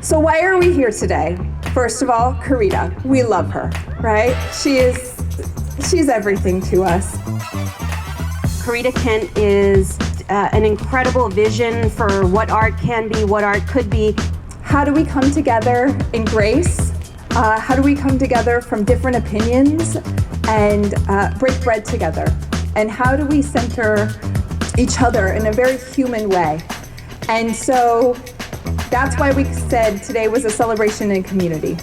So why are we here today? First of all, Corita, we love her, right? She's everything to us. Corita Kent is an incredible vision for what art can be, what art could be. How do we come together in grace? How do we come together from different opinions and break bread together? And how do we center each other in a very human way? And so that's why we said today was a celebration in community.